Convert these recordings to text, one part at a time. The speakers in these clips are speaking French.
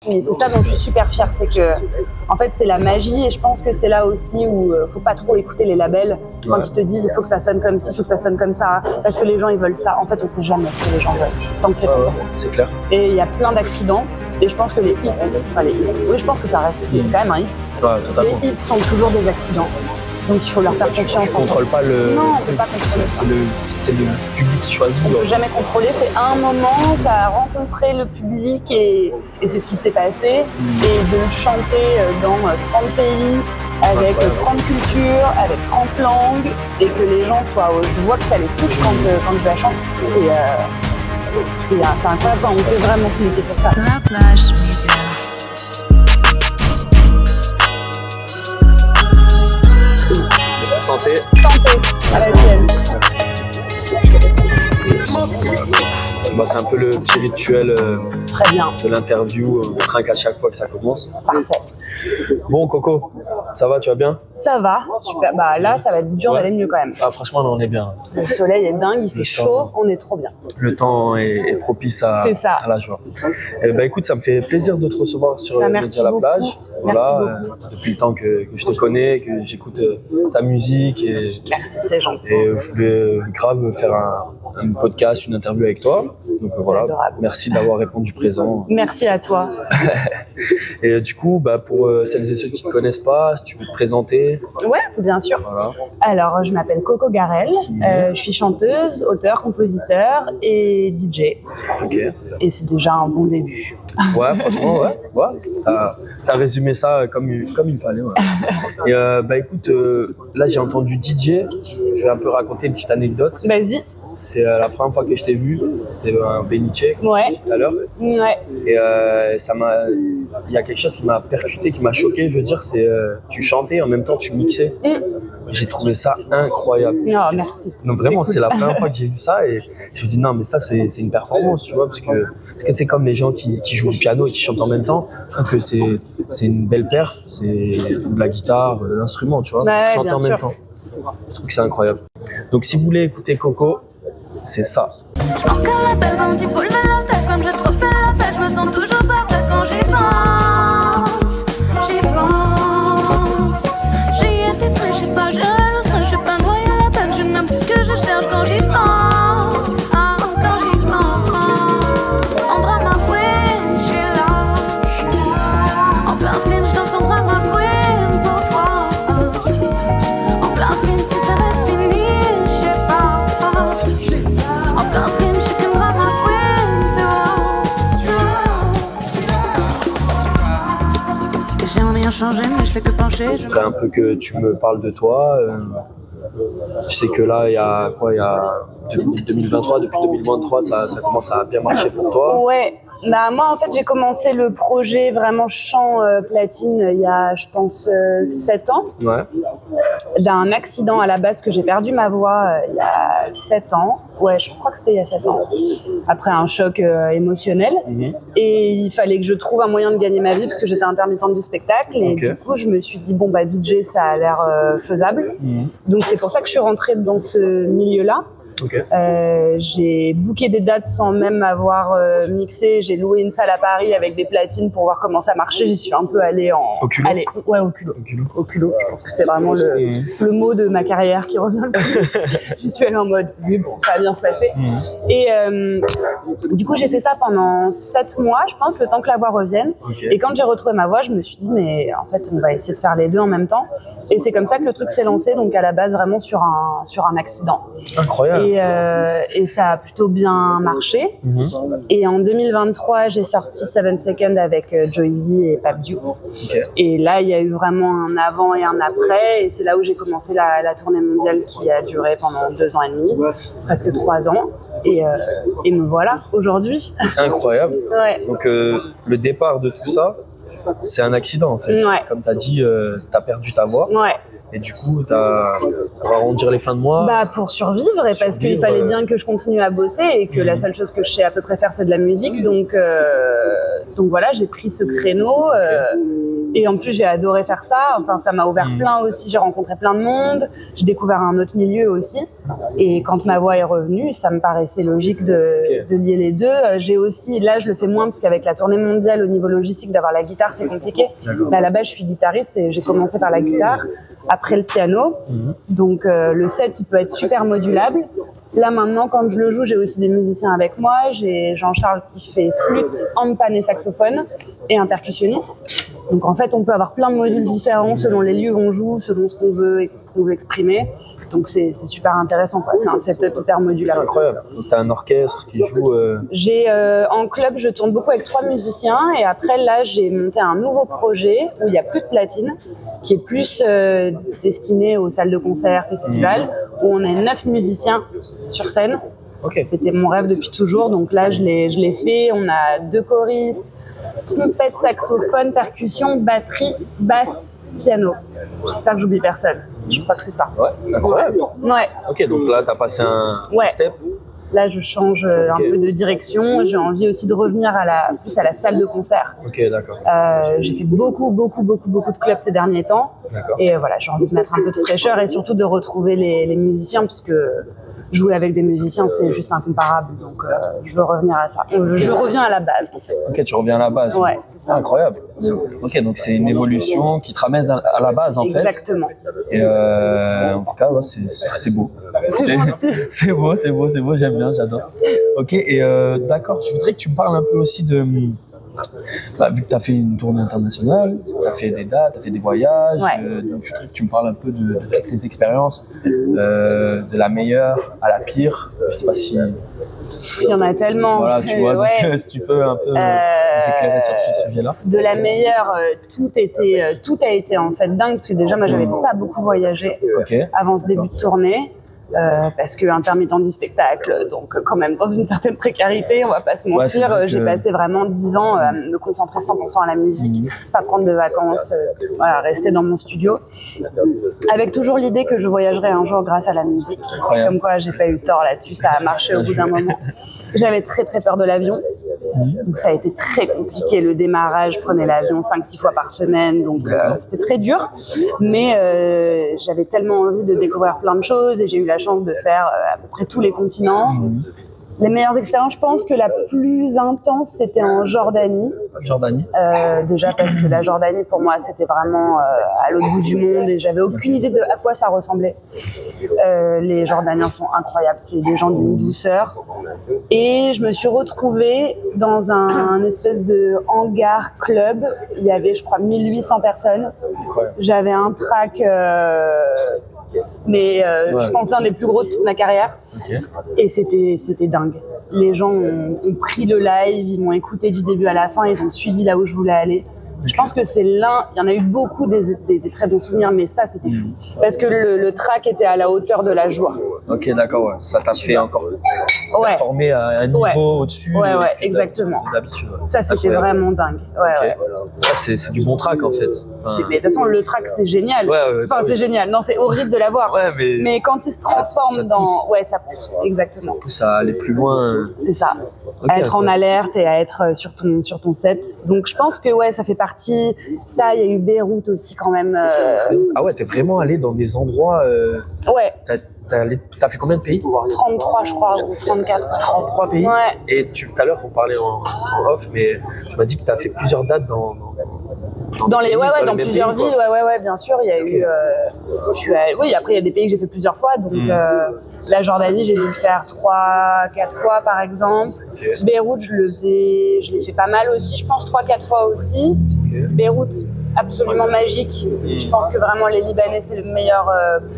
Et c'est ça dont je suis super fière, c'est que en fait c'est la magie, et je pense que c'est là aussi où faut pas trop écouter les labels quand ils te disent il faut que ça sonne comme ci, il faut que ça sonne comme ça, parce que les gens ils veulent ça. En fait on sait jamais ce que les gens veulent tant que c'est pas ça. C'est clair. Et il y a plein d'accidents, et je pense que les hits, oui je pense que ça reste, c'est quand même un hit. Ouais, totalement. Les hits sont toujours des accidents. Donc il faut leur faire confiance. Tu contrôles pas le. Non, on peut pas contrôler ça. C'est le public qui choisit. On peut jamais contrôler. C'est à un moment, ça a rencontré le public et c'est ce qui s'est passé. Et de le chanter dans 30 pays, avec 30 cultures, avec 30 langues, et que les gens soient. Je vois que ça les touche quand je la chante. C'est incroyable. On fait vraiment ce métier pour ça. La plage média. Santé. Santé à la tienne. Bah, c'est un peu le petit rituel Très bien. de l'interview. On trinque à chaque fois que ça commence. Parfait. Bon, Coco, ça va, tu vas bien? Ça va, super. Bah là, ça va être dur d'aller mieux quand même. Ah, franchement, là, on est bien. Le soleil est dingue, il fait chaud, on est trop bien. Le temps est propice à la joie. Bah, écoute, ça me fait plaisir de te recevoir sur merci la beaucoup. Plage. Merci beaucoup. Depuis le temps que je te connais, que j'écoute ta musique. Merci, c'est gentil. Et je voulais grave faire un podcast, une interview avec toi. Donc voilà, adorable. Merci d'avoir répondu présent. Merci à toi. Et du coup, bah, pour celles et ceux qui ne te connaissent pas, si tu veux te présenter. Ouais, bien sûr. Voilà. Alors, je m'appelle Coco Garel, je suis chanteuse, auteure, compositeur et DJ. Ok. Et c'est déjà un bon début. Ouais, franchement, ouais. T'as résumé ça comme il fallait. Ouais. Et bah écoute, là j'ai entendu DJ. Je vais un peu raconter une petite anecdote. Vas-y. C'est la première fois que je t'ai vu, c'était un Bénitier, comme je t'ai dit tout à l'heure. Ouais. Et il y a quelque chose qui m'a percuté, qui m'a choqué, je veux dire, c'est tu chantais en même temps tu mixais. J'ai trouvé ça incroyable. Oh, merci. Donc vraiment, c'est la première fois que j'ai vu ça et je me dis non mais ça c'est une performance, tu vois, parce que c'est comme les gens qui jouent du piano et qui chantent en même temps. Je trouve que c'est une belle perf, c'est de la guitare, l'instrument, tu vois, chanter en même temps. Je trouve que c'est incroyable. Donc si vous voulez écouter Coco, c'est ça. Je manque à l'appel quand il faut lever la tête. Comme j'ai trop fait la fête, je me sens toujours pas prête quand j'y pense. J'y pense. J'y étais prêt, je sais pas, j'ai le stress, j'ai pas noyé la peine. Je n'aime plus ce que je cherche quand j'y pense. Ah, quand j'y pense. En drama queen, je suis là. En plein spin, je danse en drama queen pour toi. En plein spin, si ça va se finir, je sais pas. En plein spin, je suis qu'une drama queen, tu vois. J'aimerais rien changer, mais je fais que pencher. Je voudrais un peu que tu me parles de toi. Je sais que là, il y a 2023, depuis 2023, ça commence à bien marcher pour toi. Ouais, bah moi en fait j'ai commencé le projet vraiment chant platine il y a je pense 7 ans. Ouais. D'un accident à la base que j'ai perdu ma voix il y a 7 ans. Ouais, je crois que c'était il y a 7 ans. Après un choc émotionnel. Et il fallait que je trouve un moyen de gagner ma vie parce que j'étais intermittente du spectacle. Et du coup, je me suis dit, bon, bah DJ, ça a l'air faisable. Donc c'est pour ça que je suis rentrée dans ce milieu-là. Okay. J'ai booké des dates sans même avoir mixé. J'ai loué une salle à Paris avec des platines pour voir comment ça marchait. J'y suis un peu allée au culot. Au culot. Je pense que c'est vraiment le mot de ma carrière qui revient le plus. J'y suis allée en mode oui, bon, ça va bien se passer. Et du coup, j'ai fait ça pendant 7 mois, je pense, le temps que la voix revienne. Et quand j'ai retrouvé ma voix, je me suis dit mais en fait, on va essayer de faire les deux en même temps. Et c'est comme ça que le truc s'est lancé. Donc à la base, vraiment sur un accident. Incroyable. Et ça a plutôt bien marché. Et en 2023, j'ai sorti 7 Seconds avec Joyzy et Pape Diouf. Et là, il y a eu vraiment un avant et un après. Et c'est là où j'ai commencé la tournée mondiale qui a duré pendant 2 ans et demi, presque 3 ans. Et me voilà aujourd'hui. Incroyable. Ouais. Donc le départ de tout ça, c'est un accident en fait. Ouais. Comme tu as dit, tu as perdu ta voix. Ouais. Et du coup, pour arrondir les fins de mois. Bah, pour survivre, et parce qu'il fallait bien que je continue à bosser et que la seule chose que je sais à peu près faire, c'est de la musique. Donc voilà, j'ai pris ce créneau. Et en plus, j'ai adoré faire ça. Enfin, ça m'a ouvert plein aussi. J'ai rencontré plein de monde. J'ai découvert un autre milieu aussi. Et quand ma voix est revenue, ça me paraissait logique de lier les deux. J'ai aussi, là, je le fais moins parce qu'avec la tournée mondiale, au niveau logistique, d'avoir la guitare, c'est compliqué. Mais à la base, je suis guitariste et j'ai commencé par la guitare, après le piano. Donc, le set, il peut être super modulable. Là, maintenant, quand je le joue, j'ai aussi des musiciens avec moi. J'ai Jean-Charles qui fait flûte, handpan et saxophone et un percussionniste. Donc, en fait, on peut avoir plein de modules différents selon les lieux où on joue, selon ce qu'on veut exprimer. Donc, c'est super intéressant, quoi. C'est un setup hyper modulaire. Incroyable. Donc, t'as un orchestre qui joue... J'ai, en club, je tourne beaucoup avec 3 musiciens. Et après, là, j'ai monté un nouveau projet où il n'y a plus de platine, qui est plus destiné aux salles de concert, festivals, où on a 9 musiciens sur scène. C'était mon rêve depuis toujours, donc là je l'ai fait. On a 2 choristes, trompette, saxophone, percussion, batterie, basse, piano. J'espère que j'oublie personne. Je crois que c'est ça. Ouais, incroyable. Ouais. Ok, donc là t'as passé un step. Là, je change un peu de direction. J'ai envie aussi de revenir plus à la salle de concert. Ok, d'accord. J'ai fait beaucoup de clubs ces derniers temps. Et voilà, j'ai envie de mettre un peu de fraîcheur et surtout de retrouver les musiciens, parce que jouer avec des musiciens, c'est juste incomparable. Donc, je veux revenir à ça. Je reviens à la base, en fait. Ok, tu reviens à la base. Ouais, c'est ça. Incroyable. Ok, donc c'est une évolution qui te ramène à la base, en fait. Exactement. Et en tout cas, ouais, c'est beau. C'est gentil. C'est beau, j'aime bien, j'adore. Ok, et d'accord, je voudrais que tu me parles un peu aussi de... vu que tu as fait une tournée internationale, tu as fait des dates, tu as fait des voyages, donc je voudrais que tu me parles un peu de toutes les expériences, de la meilleure à la pire. Je sais pas si... Il y en a tellement. Voilà, tu vois, donc, si tu peux un peu nous éclairer sur ce sujet-là. De la meilleure, tout a été en fait dingue, parce que déjà, moi, j'avais pas beaucoup voyagé avant ce début de tournée. Parce que intermittent du spectacle, donc quand même dans une certaine précarité, on va pas se mentir. J'ai passé vraiment 10 ans à me concentrer 100% à la musique, pas prendre de vacances, rester dans mon studio, avec toujours l'idée que je voyagerais un jour grâce à la musique. Comme quoi, j'ai pas eu tort là-dessus, ça a marché au bout d'un moment. J'avais très peur de l'avion. Donc ça a été très compliqué, le démarrage, je prenais l'avion 5-6 fois par semaine, donc c'était très dur, mais j'avais tellement envie de découvrir plein de choses et j'ai eu la chance de faire à peu près tous les continents. Les meilleures expériences, je pense que la plus intense, c'était en Jordanie. Déjà parce que la Jordanie, pour moi, c'était vraiment à l'autre bout du monde et j'avais aucune idée de à quoi ça ressemblait. Les Jordaniens sont incroyables, c'est des gens d'une douceur. Et je me suis retrouvée dans un espèce de hangar club. Il y avait, je crois, 1800 personnes. J'avais un track... mais je pense l'un des plus gros de toute ma carrière. Et c'était dingue. Les gens ont pris le live, ils m'ont écouté du début à la fin, ils ont suivi là où je voulais aller. Je pense que il y en a eu beaucoup des très bons souvenirs, mais ça c'était fou. Parce que le track était à la hauteur de la joie. Ok, d'accord, ouais. Ça t'a fait encore performer à un niveau au-dessus exactement. d'habitude. Ça c'était vraiment dingue. C'est du bon track en fait. Mais de toute façon, le track c'est génial. C'est génial. Non, c'est horrible de l'avoir. Mais quand il se transforme dans... ça pousse. Exactement. Ça pousse à aller plus loin. C'est ça. À être en alerte et à être sur ton set. Donc je pense que ça fait partie. Ça, il y a eu Beyrouth aussi quand même. Ah ouais, t'es vraiment allé dans des endroits... T'as fait combien de pays? 33 je crois, ou 34. 33 pays. Ouais. Et tout à l'heure on parlait en off, mais tu m'as dit que t'as fait plusieurs dates dans plusieurs villes, bien sûr. Il y a eu, après il y a des pays que j'ai fait plusieurs fois, donc la Jordanie j'ai dû le faire 3-4 fois par exemple. Beyrouth je l'ai fait pas mal aussi, je pense 3-4 fois aussi. Beyrouth absolument magique. Je pense que vraiment les Libanais c'est le meilleur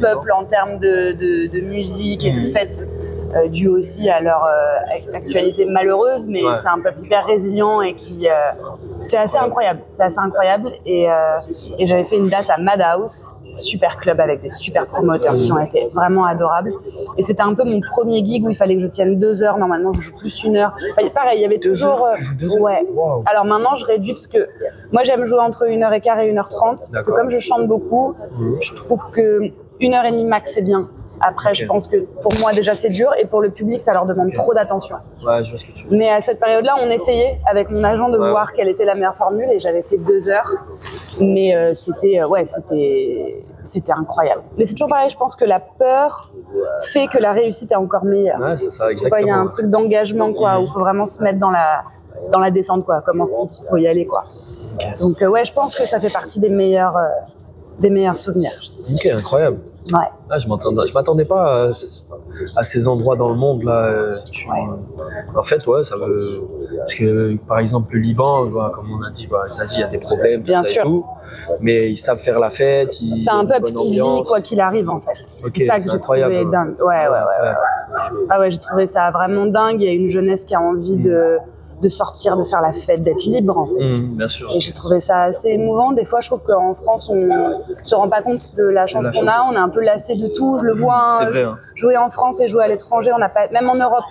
peuple en termes de musique et de fêtes, dû aussi à leur actualité malheureuse, mais c'est un peuple hyper résilient et qui c'est assez incroyable. Et j'avais fait une date à Madhouse, super club avec des super promoteurs qui ont été vraiment adorables. Et c'était un peu mon premier gig où il fallait que je tienne 2 heures. Normalement, je joue plus 1 heure. Enfin, pareil, il y avait toujours... Wow. Alors maintenant, je réduis parce que moi, j'aime jouer entre 1h15 et 1h30. Parce que comme je chante beaucoup, je trouve que 1h30 max, c'est bien. Après, je pense que pour moi, déjà, c'est dur. Et pour le public, ça leur demande trop d'attention. Ouais, je vois ce que tu veux dire. Mais à cette période-là, on essayait avec mon agent de voir quelle était la meilleure formule. Et j'avais fait 2 heures. Mais c'était incroyable. Mais c'est toujours pareil, je pense que la peur fait que la réussite est encore meilleure. Ouais, c'est ça, exactement. Il y a un truc d'engagement, quoi, où il faut vraiment se mettre dans la descente, quoi, comment il faut y aller, quoi. Donc, ouais, je pense que ça fait partie des meilleurs souvenirs. Ok, incroyable. Ouais. Ah, je m'attendais pas à ces endroits dans le monde, là. En fait, ouais, ça veut... Parce que, par exemple, le Liban, comme on a dit, t'as dit, il y a des problèmes, tout Bien ça sûr. et tout. Mais ils savent faire la fête. C'est un peuple qui vit quoi qu'il arrive, en fait. C'est ça que j'ai trouvé dingue. Ouais. Ah ouais, j'ai trouvé ça vraiment dingue. Il y a une jeunesse qui a envie de sortir, de faire la fête, d'être libre, en fait. Bien sûr. Et j'ai trouvé ça assez émouvant. Des fois, je trouve qu'en France, on se rend pas compte de la chance qu'on a. On est un peu lassé de tout. Je le vois, C'est vrai, hein. jouer en France et jouer à l'étranger, on n'a pas, même en Europe,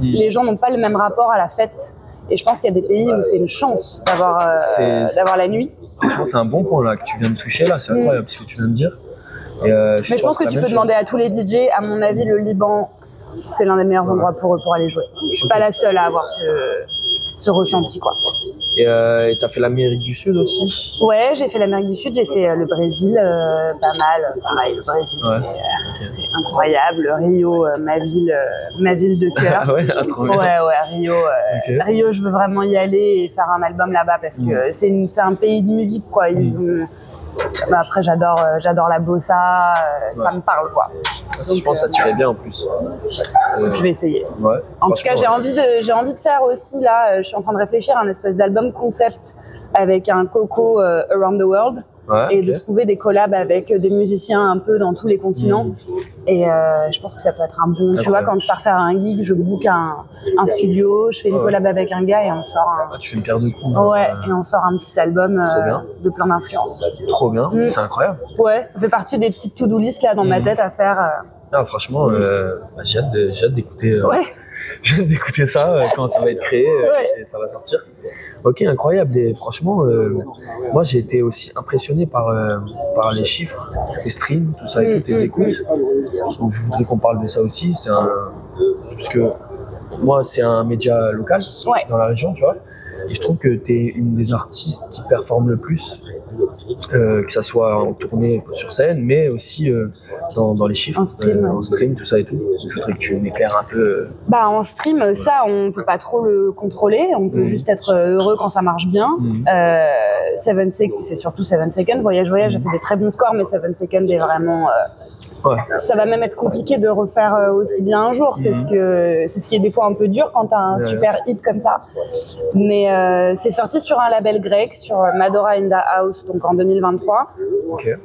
les gens n'ont pas le même rapport à la fête. Et je pense qu'il y a des pays où c'est une chance d'avoir la nuit. Franchement, c'est un bon point là que tu viens de toucher là. C'est incroyable ce que tu viens de dire. Et, Mais je pense que tu peux demander à tous les DJ. À mon avis, le Liban, c'est l'un des meilleurs endroits pour eux pour aller jouer. Je suis pas la seule à avoir ce ressenti, quoi. Et t'as fait l'Amérique du Sud aussi? Ouais, j'ai fait l'Amérique du Sud, j'ai fait le Brésil, pas mal. Pareil, le Brésil, c'est incroyable. Rio, ma ville de cœur. Ah ouais, trop bien. Ouais, Rio. Rio, je veux vraiment y aller et faire un album là-bas parce que c'est un pays de musique, quoi. Ils ont... Après, j'adore la bossa, ça me parle, quoi. Je pense que ça tirait bien en plus. Je vais essayer. Ouais. En tout cas, j'ai envie de faire aussi, là, je suis en train de réfléchir à un espèce d'album concept avec un Coco Around the World. Ouais, et de trouver des collabs avec des musiciens un peu dans tous les continents. Et je pense que ça peut être un bon... Tu vois, quand je pars faire un gig, je book un studio, je fais une collab avec un gars et on sort un... tu fais une pierre de coups. Ouais, et on sort un petit album de plein d'influences. Trop bien, c'est incroyable. Ouais, ça fait partie des petites to-do list là dans ma tête à faire. Ah, franchement, j'ai hâte d'écouter... J'ai hâte d'écouter ça quand ça va être créé et ça va sortir. Ok, incroyable. Et franchement, moi j'ai été aussi impressionné par les chiffres, tes streams, tout ça et tes écoutes. Donc je voudrais qu'on parle de ça aussi. Parce que moi c'est un média local dans la région, tu vois. Et je trouve que tu es une des artistes qui performe le plus, que ça soit en tournée sur scène, mais aussi dans les chiffres, en stream, tout ça et tout. Je voudrais que tu m'éclaires un peu. En stream, ça, on peut pas trop le contrôler. On peut juste être heureux quand ça marche bien. C'est surtout 7 Seconds. Voyage, a fait des très bons scores, mais 7 Seconds est vraiment... Ça va même être compliqué de refaire aussi bien un jour. C'est ce qui est des fois un peu dur quand t'as un super hit comme ça. Mais c'est sorti sur un label grec, sur Madora in the House, donc en 2023. Okay.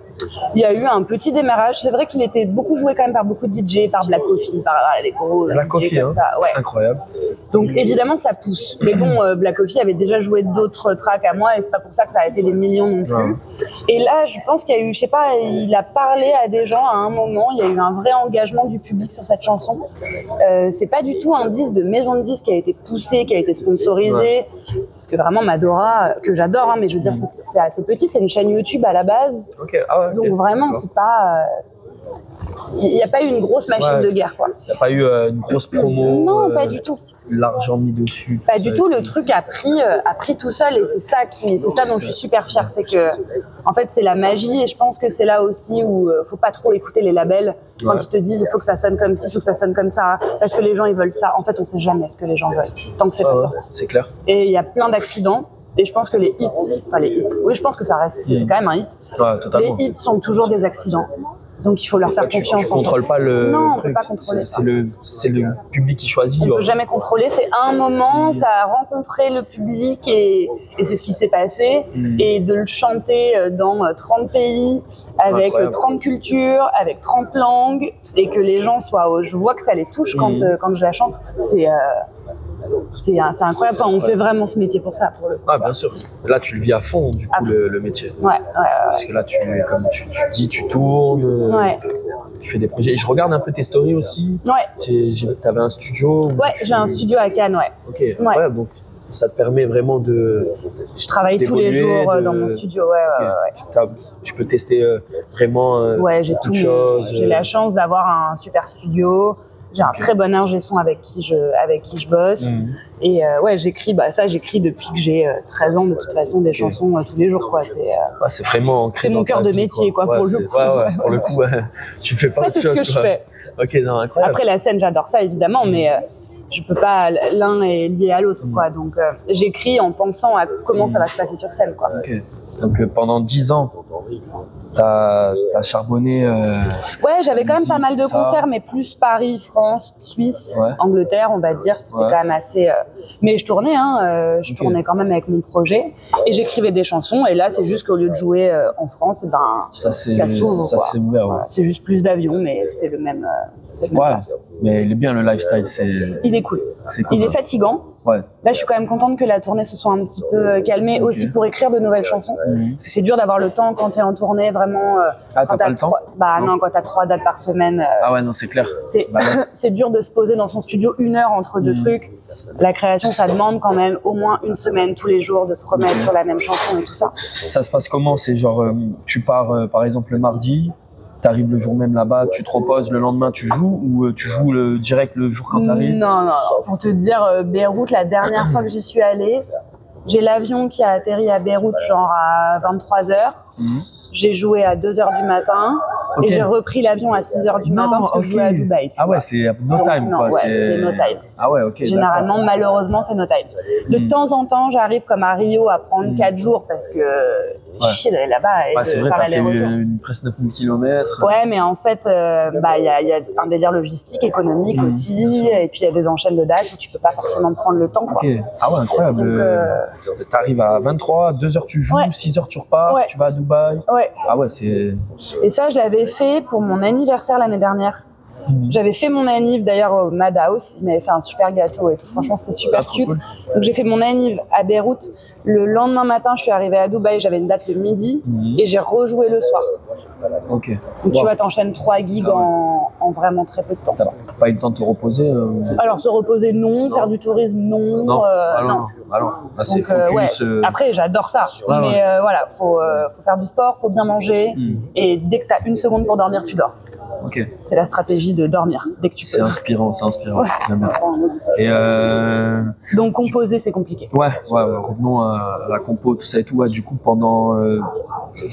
Il y a eu un petit démarrage. C'est vrai qu'il était beaucoup joué quand même par beaucoup de DJ, par Black Coffee, par les gros Black DJ Coffee, comme ça. Ouais. Incroyable. Donc évidemment ça pousse. Mais bon, Black Coffee avait déjà joué d'autres tracks à moi et c'est pas pour ça que ça a fait des millions non plus. Et là, je pense qu'il y a eu, je sais pas, il a parlé à des gens à un moment. Il y a eu un vrai engagement du public sur cette chanson. C'est pas du tout un disque de maison de disque qui a été poussé, qui a été sponsorisé. Parce que vraiment Madora, que j'adore, mais je veux dire c'est assez petit, c'est une chaîne YouTube à la base. Donc vraiment c'est pas... Il n'y a pas eu une grosse machine de guerre, quoi. Il n'y a pas eu une grosse promo. Non, pas du tout. L'argent mis dessus. Pas du tout. Le truc a pris tout seul et c'est ça dont je suis super fière, c'est que en fait c'est la magie et je pense que c'est là aussi où faut pas trop écouter les labels quand ils te disent il faut que ça sonne comme ci, il faut que ça sonne comme ça parce que les gens ils veulent ça. En fait on sait jamais ce que les gens veulent tant que c'est pas sorti. C'est clair. Et il y a plein d'accidents. Et je pense que les hits, oui, je pense que ça reste, c'est quand même un hit. Totalement. Les hits sont toujours des accidents. Donc il faut leur faire confiance. Tu contrôles pas le non, truc. on peut pas contrôler ça. C'est le public qui choisit. On peut jamais contrôler. C'est un moment, ça a rencontré le public et c'est ce qui s'est passé. Et de le chanter dans 30 pays, avec 30 cultures, avec 30 langues, et que les gens soient... Je vois que ça les touche quand je la chante. C'est incroyable. Enfin, on fait vraiment ce métier pour ça, pour le coup. Ah, bien sûr. Là, tu le vis à fond, du coup, le métier. Ouais. Parce que là, comme tu dis, tu tournes, tu fais des projets. Et je regarde un peu tes stories aussi. Ouais. T'avais un studio. Ouais, j'ai un studio à Cannes, Ok, incroyable. Donc, ça te permet vraiment de. Je travaille tous les d'évoluer, jours de- dans mon studio, ouais. Tu peux tester vraiment Ouais, j'ai beaucoup tout. de choses. J'ai la chance d'avoir un super studio. J'ai un très bon ingé son avec qui je bosse. Et ouais, j'écris depuis que j'ai 13 ans de toute façon des chansons tous les jours, quoi. C'est C'est vraiment ancré c'est mon dans cœur ta de vie, métier, quoi, pour le coup. Pour le coup, ouais. Tu fais pas ça, autre c'est ce chose, que je quoi. fais. Ok, non, incroyable. Après la scène, j'adore ça évidemment, mais je peux pas, l'un est lié à l'autre, quoi. Donc j'écris en pensant à comment ça va se passer sur scène, quoi. Ok. Donc pendant 10 ans, t'as charbonné. Ouais, j'avais quand même pas mal de ça. concerts, mais plus Paris, France, Suisse, Ouais. Angleterre, on va dire. C'était Ouais. quand même assez. Mais je tournais, je tournais quand même avec mon projet et j'écrivais des chansons. Et là, c'est juste qu'au lieu de jouer en France, Ça s'ouvre. ça quoi. s'est ouvert. Ouais. Voilà. C'est juste plus d'avions, mais c'est le même. Ouais. taf. Mais il est bien le lifestyle, Il est cool. c'est cool. Il est hein. fatigant. Ouais. Là, je suis quand même contente que la tournée se soit un petit peu calmée, aussi pour écrire de nouvelles chansons. Parce que c'est dur d'avoir le temps quand t'es en tournée, vraiment. Ah, quand t'as pas le temps? Non, quand t'as 3 dates par semaine. Ah ouais, non, c'est clair. C'est Bah ouais. c'est dur de se poser dans son studio 1 heure entre deux trucs. La création, ça demande quand même au moins une semaine tous les jours de se remettre sur la même chanson et tout ça. Ça se passe comment? C'est genre, tu pars par exemple le mardi, t'arrives le jour même là-bas, tu te reposes, le lendemain tu joues, ou tu joues direct le jour quand t'arrives? Non. Pour te dire, Beyrouth, la dernière fois que j'y suis allée, j'ai l'avion qui a atterri à Beyrouth genre à 23h. J'ai joué à 2h du matin Ok. et j'ai repris l'avion à 6h du matin parce que je jouais à Dubaï. tu Ah vois. ouais, c'est no Donc, time non, quoi. ouais, c'est no time. Ah ouais, ok. Généralement, d'accord. malheureusement, c'est no time. De temps en temps, j'arrive comme à Rio à prendre 4 jours parce que chier d'aller là-bas et Ouais, c'est de vrai, faire t'as fait l'aller-retour. presque 9000 km. Ouais, mais en fait, il y a un délire logistique, économique aussi, et puis il y a des enchaînes de dates où tu peux pas forcément prendre le temps, quoi. Ok. Ah ouais, incroyable. Donc, T'arrives à 23, 2h tu joues, Ouais. 6h tu repars, Ouais. tu vas à Dubaï. Ouais. Ah ouais, c'est. Et ça, je l'avais fait pour mon anniversaire l'année dernière. J'avais fait mon anniv d'ailleurs au Madhouse, il m'avait fait un super gâteau et tout, franchement c'était super trop cute. cool. Donc j'ai fait mon anniv à Beyrouth, le lendemain matin je suis arrivée à Dubaï, j'avais une date le midi et j'ai rejoué le soir. Ok. Donc tu Wow. vois, t'enchaînes 3 gigs en vraiment très peu de temps. T'as pas eu le temps de te reposer Alors se reposer non, faire du tourisme non, Non. Ah non. Ah non. Là, c'est Donc, focus. ouais. Après, j'adore ça. Ouais, mais ouais. voilà, faut faire du sport, faut bien manger. Et dès que t'as une seconde pour dormir, tu dors. Ok. C'est la stratégie de dormir dès que tu C'est peux. inspirant, c'est inspirant. Ouais. J'aime bien. Et Donc composer, c'est compliqué. ouais, revenons à la compo, tout ça et tout. Ouais, du coup, pendant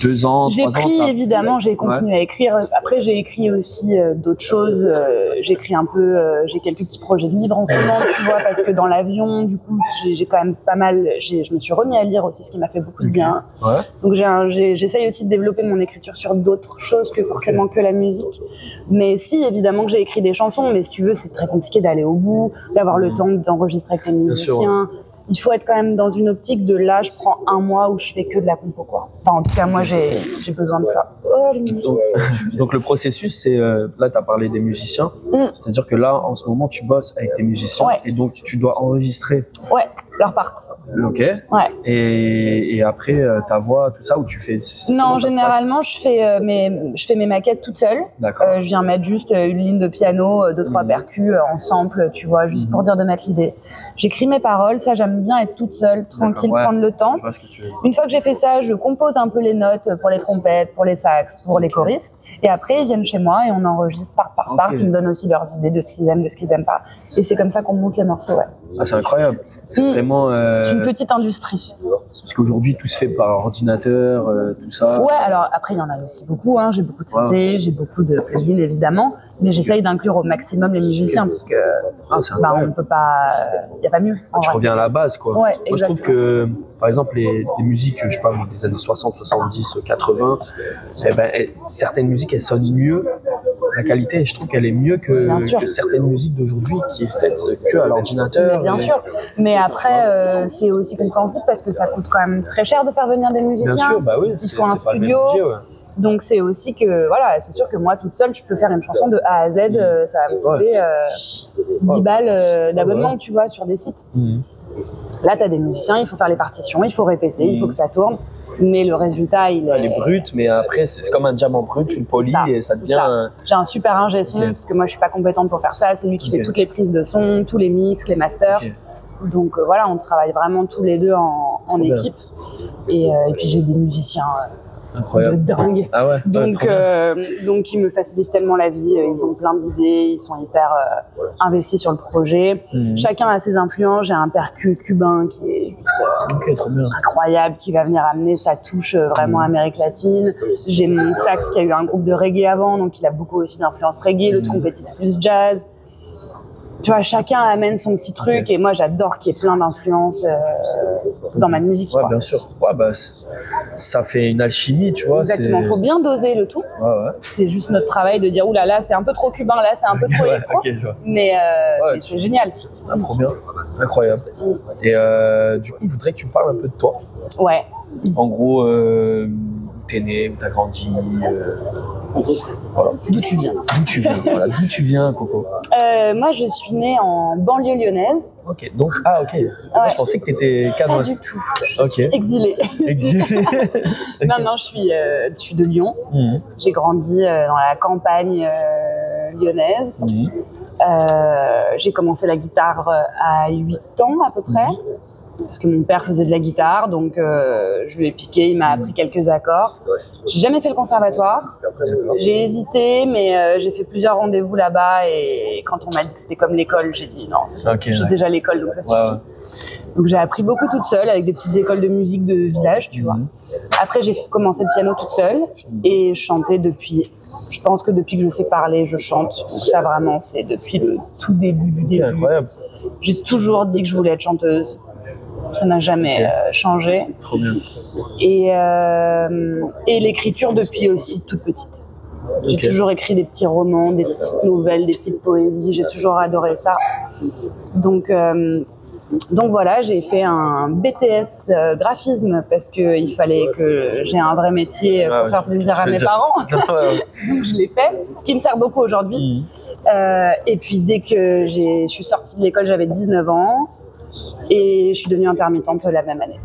2 ans, 3 J'ai ans. pris, évidemment, j'ai continué à écrire. Après, j'ai écrit aussi d'autres choses. J'écris un peu, j'ai quelques petits projets de livres en ce moment, tu vois, parce que dans l'avion, du coup, j'ai quand même pas mal. Je me suis remis à lire aussi, ce qui m'a fait beaucoup de bien. Ouais. Donc j'essaye aussi de développer mon écriture sur d'autres choses que forcément que la musique. Mais si, évidemment que j'ai écrit des chansons, mais si tu veux, c'est très compliqué d'aller au bout, d'avoir le temps d'enregistrer avec tes musiciens. Il faut être quand même dans une optique de là, je prends 1 mois où je fais que de la compo, quoi. Enfin, en tout cas, moi, j'ai besoin de ça. Donc le processus, c'est là, tu as parlé des musiciens. C'est-à-dire que là, en ce moment, tu bosses avec tes musiciens Ouais. et donc tu dois enregistrer. Ouais, leur part. Ok. Ouais. Et après, ta voix, tout ça, où tu fais. Non, comment ça se généralement, je fais mes maquettes toute seule. D'accord. Je viens mettre juste une ligne de piano, 2-3 percus en sample, tu vois, juste pour dire de mettre l'idée. J'écris mes paroles, ça j'aime bien être toute seule, tranquille, ouais. prendre le temps. Je vois ce que tu veux. Une fois que j'ai fait ça, je compose un peu les notes pour les trompettes, pour les sax, pour les choristes. Et après, ils viennent chez moi et on enregistre part par part. Ils me donnent aussi leurs idées de ce qu'ils aiment, de ce qu'ils aiment pas. Et c'est comme ça qu'on monte les morceaux, ouais. Ah, c'est incroyable. C'est vraiment. C'est une petite industrie. Parce qu'aujourd'hui, tout se fait par ordinateur, tout ça. Ouais, alors après, il y en a aussi beaucoup. J'ai beaucoup de synthé, j'ai beaucoup de plugins, évidemment. Mais j'essaye d'inclure au maximum les musiciens parce que c'est on incroyable. ne peut pas. Il n'y a pas mieux. en Tu vrai. reviens à la base, quoi. Ouais, Moi, je trouve que, par exemple, des musiques, je sais pas, des années 60, 70, 80, certaines musiques, elles sonnent mieux. La qualité, je trouve qu'elle est mieux Bien sûr. que certaines musiques d'aujourd'hui qui est faite que à l'ordinateur. Mais bien sûr. Mais après, c'est aussi compréhensible parce que ça coûte quand même très cher de faire venir des musiciens. Bien sûr, bah oui. Il faut un c'est pas le même studio. budget, ouais. Donc c'est aussi que, voilà, c'est sûr que moi, toute seule, je peux faire une chanson de A à Z. Ça va me coûter 10 balles d'abonnement, tu vois, sur des sites. Là, tu as des musiciens, il faut faire les partitions, il faut répéter, il faut que ça tourne. Mais le résultat, il Elle est... est brute, mais après, c'est comme un diamant brut, tu le polis et ça c'est devient. ça. J'ai un super ingé son, Ok. parce que moi, je suis pas compétente pour faire ça. C'est lui qui fait toutes les prises de son, tous les mix, les masters. Ok. Donc voilà, on travaille vraiment tous les deux en bien. équipe. Et puis j'ai des musiciens de Incroyable. dingue. Ah ouais. Donc ils me facilitent tellement la vie. Ils ont plein d'idées, ils sont hyper investis sur le projet. Chacun a ses influences. J'ai un percu cubain qui est juste Ok, trop bien. incroyable, qui va venir amener sa touche vraiment Amérique latine. J'ai mon sax qui a eu un groupe de reggae avant, donc il a beaucoup aussi d'influence reggae. Le trompettiste plus jazz. Tu vois, chacun amène son petit truc et moi j'adore qu'il y ait plein d'influences dans ma musique. Ouais, quoi. bien sûr. Ouais, bah, ça fait une alchimie, tu vois. Exactement, faut bien doser le tout. Ouais. C'est juste notre travail de dire oulala, c'est un peu trop cubain, là c'est un peu trop électro. Ok, je vois. Mais c'est génial. Ah, trop bien. Incroyable. Et du coup, je voudrais que tu me parles un peu de toi. Ouais. En gros, où t'es né, où t'as grandi. Voilà. D'où tu viens? D'où tu viens, voilà. D'où tu viens, Coco? Moi je suis née en banlieue lyonnaise. Ok, donc, ok. Moi, je pensais que t'étais Pas canoise. du tout. Je Ok. suis exilée. Exilé. Non, je suis de Lyon. J'ai grandi dans la campagne lyonnaise. J'ai commencé la guitare à 8 ans à peu près. Parce que mon père faisait de la guitare, donc je lui ai piqué, il m'a appris quelques accords. J'ai jamais fait le conservatoire. J'ai hésité, mais j'ai fait plusieurs rendez-vous là-bas et quand on m'a dit que c'était comme l'école, j'ai dit non, j'ai déjà l'école, donc ça suffit. Ouais. Donc j'ai appris beaucoup toute seule avec des petites écoles de musique de village, tu vois. Après j'ai commencé le piano toute seule et je chantais depuis. Je pense que depuis que je sais parler, je chante. Donc ça vraiment, c'est depuis le tout début du début. Incroyable. J'ai toujours dit que je voulais être chanteuse. Ça n'a jamais changé. Trop bien. Et l'écriture depuis aussi toute petite. J'ai toujours écrit des petits romans, des petites nouvelles, des petites poésies. J'ai toujours adoré ça. Donc voilà, j'ai fait un BTS graphisme parce qu'il fallait que j'ai un vrai métier pour faire plaisir à mes parents. Donc je l'ai fait, ce qui me sert beaucoup aujourd'hui. Et puis dès que je suis sortie de l'école, j'avais 19 ans. Et je suis devenue intermittente la même année.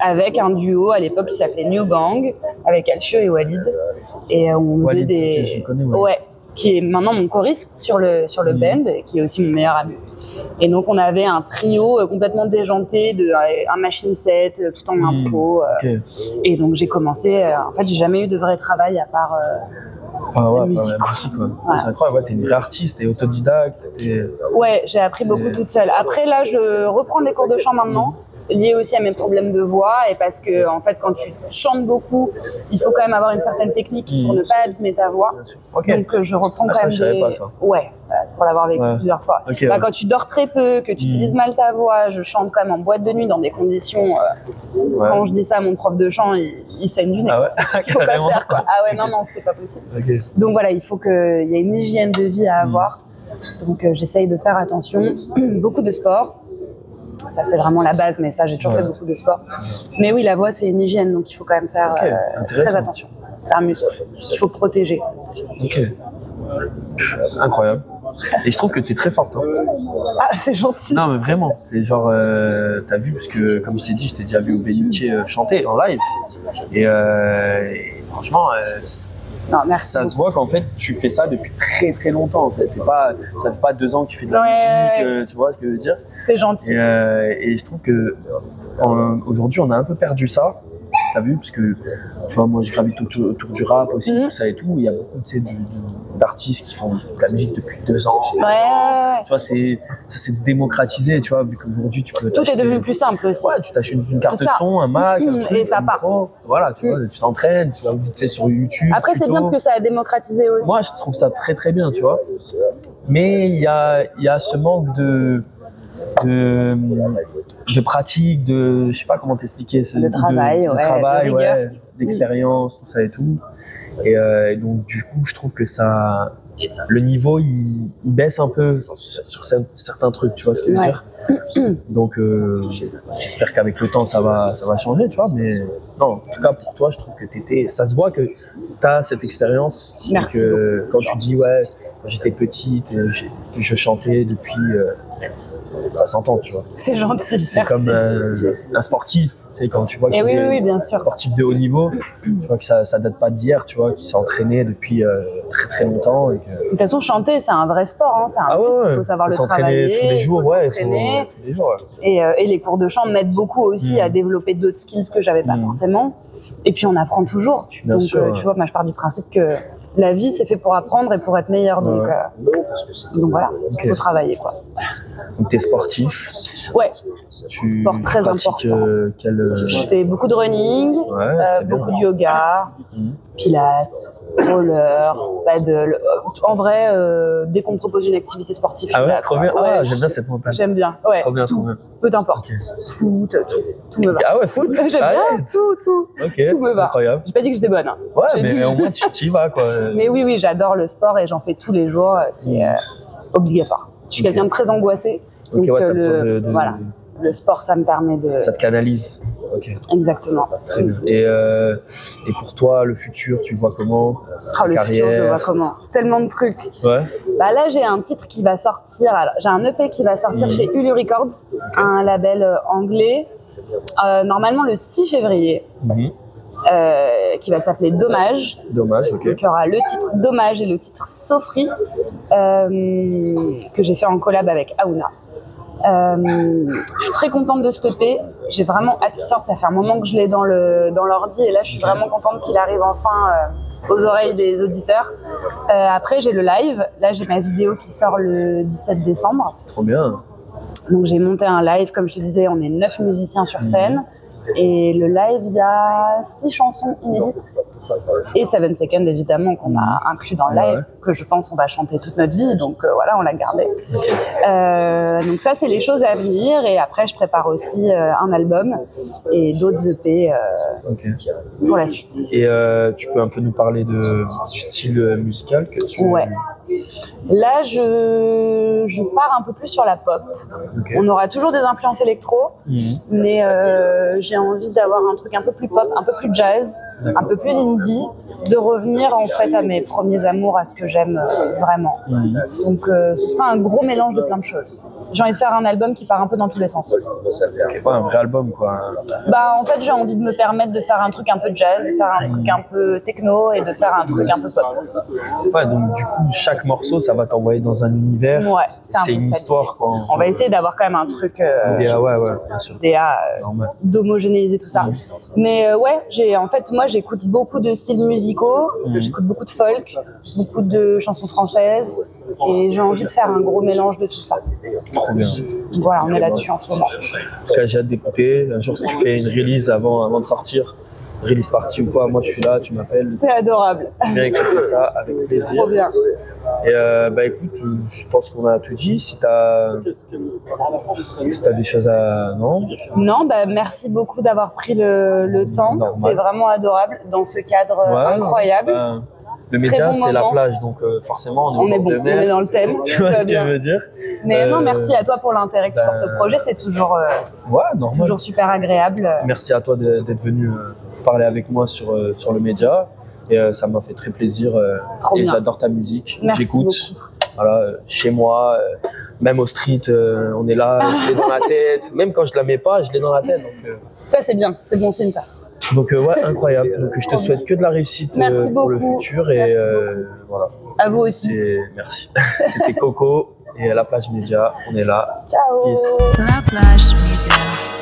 Avec un duo à l'époque qui s'appelait New Gang, avec Alfio et Walid. Et on faisait Walid, des. je connais, Walid. Qui est maintenant mon choriste sur le band, et qui est aussi mon meilleur ami. Et donc on avait un trio complètement déjanté, un machine set, tout en impro. Et donc j'ai commencé. En fait, j'ai jamais eu de vrai travail à part. La musique, c'est incroyable, t'es une vraie artiste, t'es autodidacte. Ouais, j'ai appris beaucoup toute seule. Après là, je reprends des cours de chant maintenant, liés aussi à mes problèmes de voix, et parce que en fait, quand tu chantes beaucoup, il faut quand même avoir une certaine technique pour ne pas abîmer ta voix. Donc je reprends quand même je savais pas ça. Ouais, pour l'avoir vécu plusieurs fois. Quand tu dors très peu, que tu utilises mal ta voix, je chante quand même en boîte de nuit dans des conditions. Quand je dis ça à mon prof de chant, il saigne du nez. C'est tout ce qu'il faut pas faire, quoi. Ah ouais, non, c'est pas possible. Donc voilà, il faut qu'il y ait une hygiène de vie à avoir. Donc j'essaye de faire attention. Beaucoup de sport. Ça, c'est vraiment la base, mais ça, j'ai toujours fait beaucoup de sport. Mais oui, la voix, c'est une hygiène, donc il faut quand même faire très attention. C'est un muscle qu'il faut protéger. Incroyable. Et je trouve que t'es très forte. Ah, c'est gentil. Non, mais vraiment. T'es genre, t'as vu, parce que comme je t'ai dit, je t'ai déjà vu au Bénitier chanter en live. Et franchement, non, merci. Ça se voit qu'en fait, tu fais ça depuis très très longtemps. En fait, ça fait pas 2 ans que tu fais de la musique. Tu vois ce que je veux dire? C'est gentil. Et je trouve que aujourd'hui, on a un peu perdu ça. T'as vu, parce que tu vois, moi je gravite autour du rap aussi, tout ça et tout. Il y a beaucoup d'artistes qui font de la musique depuis 2 ans. Tu vois, ça s'est démocratisé, tu vois, vu qu'aujourd'hui tu peux. Tout est devenu plus simple aussi. Ouais, tu t'achètes une carte son, un Mac, un truc, et ça part. Voilà, tu vois, tu t'entraînes, tu vas sur YouTube. Après, c'est bien parce que ça a démocratisé aussi. Moi, je trouve ça très très bien, tu vois. Mais il y a ce manque de pratique, je sais pas comment t'expliquer, de travail, d'expérience, tout ça et tout. Et donc du coup, je trouve que le niveau il baisse un peu sur certains trucs, tu vois ce que je veux dire. Donc j'espère qu'avec le temps ça va changer, tu vois. Mais non, en tout cas pour toi, je trouve que ça se voit que t'as cette expérience. Merci et que quand tu dis j'étais petite, je chantais depuis, ça s'entend, tu vois. C'est gentil, C'est merci. comme un sportif, tu sais, quand tu vois Et qu'il oui, est oui, bien sûr. sportif de haut niveau, tu vois que ça date pas d'hier, tu vois, qu'il s'est entraîné depuis très très longtemps. Et que... De toute façon, chanter, c'est un vrai sport, hein. C'est un muscle, il faut savoir le s'entraîner travailler. tous les jours, il faut ouais, s'entraîner. tous les jours. Ouais. Et les cours de chant m'aident beaucoup aussi à développer d'autres skills que j'avais pas forcément. Et puis on apprend toujours. Bien Donc sûr, tu vois, moi je pars du principe que la vie c'est fait pour apprendre et pour être meilleur. Donc voilà, il faut travailler quoi. Donc t'es sportif. Ouais, Tu sport très pratiques, important. Je fais beaucoup de running, Ouais, très bien. beaucoup de yoga, pilates, roller, paddle. En vrai, dès qu'on me propose une activité sportive, je Ah suis ouais, là, trop quoi. bien. Ouais, Ah, j'aime bien cette montagne. J'aime bien. Ouais. Trop bien, tout, trop bien. peu importe. Ok. Foot, tout me va. Ah ouais, foot. J'aime Ah bien ouais. tout. Ok. Tout me va. Incroyable. J'ai pas dit que j'étais bonne. Hein. Ouais, J'ai mais dit- au moins tu y vas, quoi. Mais oui, j'adore le sport et j'en fais tous les jours. C'est obligatoire. Je suis Ok. quelqu'un de très angoissé. Ok, Donc ouais, t'as besoin de... voilà, le sport, ça me permet de... Ça te canalise. Ok, Exactement. très bien. Et pour toi, le futur, tu le vois comment? Oh, le futur, je le vois comment. Tellement de trucs. Ouais. Bah là, j'ai un titre qui va sortir. Alors, j'ai un EP qui va sortir chez Ulu Records, un label anglais. Normalement le 6 février. Qui va s'appeler Dommage. Dommage, ok. Donc il y aura le titre Dommage et le titre Sofri que j'ai fait en collab avec Aouna. Je suis très contente de ce EP. J'ai vraiment hâte qu'il sorte. Ça fait un moment que je l'ai dans l'ordi et là je suis vraiment contente qu'il arrive enfin aux oreilles des auditeurs. Après j'ai le live. Là j'ai ma vidéo qui sort le 17 décembre. Trop bien. Donc j'ai monté un live, comme je te disais, on est 9 musiciens sur scène. Et le live, il y a 6 chansons inédites. Et 7 Seconds, évidemment, qu'on a inclus dans le live, que je pense qu'on va chanter toute notre vie. Donc voilà, on l'a gardé. Donc ça, c'est les choses à venir. Et après, je prépare aussi un album et d'autres EP pour la suite. Et tu peux un peu nous parler du style musical que tu... Ouais. Là, je pars un peu plus sur la pop. Okay. On aura toujours des influences électro, mais j'ai envie d'avoir un truc un peu plus pop, un peu plus jazz, un peu plus indie, de revenir en fait à mes premiers amours, à ce que j'aime vraiment. Donc ce sera un gros mélange de plein de choses. J'ai envie de faire un album qui part un peu dans tous les sens. Okay, ouais, un vrai album, quoi. Bah en fait, j'ai envie de me permettre de faire un truc un peu jazz, de faire un truc un peu techno et de faire un truc un peu pop. Ouais, donc du coup, chaque morceau, ça va t'envoyer dans un univers. Ouais, c'est une histoire, quoi. On va essayer d'avoir quand même un truc DA, ouais, bien sûr. DA, d'homogénéiser tout ça. Mais ouais, moi j'écoute beaucoup de styles musicaux, j'écoute beaucoup de folk, beaucoup de chansons françaises et j'ai envie de faire un gros mélange de tout ça. Trop bien. Voilà, on est là-dessus en ce moment. En tout cas, j'ai hâte d'écouter. Un jour, si tu fais une release avant de sortir, release party ou quoi, moi je suis là, tu m'appelles. C'est adorable. Je viens écouter ça avec plaisir. Trop bien. Et bah écoute, je pense qu'on a tout dit. Si t'as des choses à... Non, bah merci beaucoup d'avoir pris le temps. Normal. C'est vraiment adorable dans ce cadre incroyable. Le média, bon c'est la moment. plage, donc forcément, On est bon, on est dans le thème. Tu vois ce que je veux dire? Mais non, merci à toi pour l'intérêt que tu portes au projet. C'est toujours, toujours super agréable. Merci à toi d'être venu parler avec moi sur le média. Et ça m'a fait très plaisir. Trop et bien. j'adore ta musique. Merci J'écoute. beaucoup. Voilà, chez moi, même au street, on est là, je l'ai dans la tête. Même quand je la mets pas, je l'ai dans la tête. Donc, ça, c'est bien. C'est bon signe, ça. Donc ouais, incroyable. Donc je te souhaite que de la réussite pour le futur et voilà. À vous aussi. Merci. C'était Coco et La Plage Média. On est là. Ciao. Peace. La Plage Média.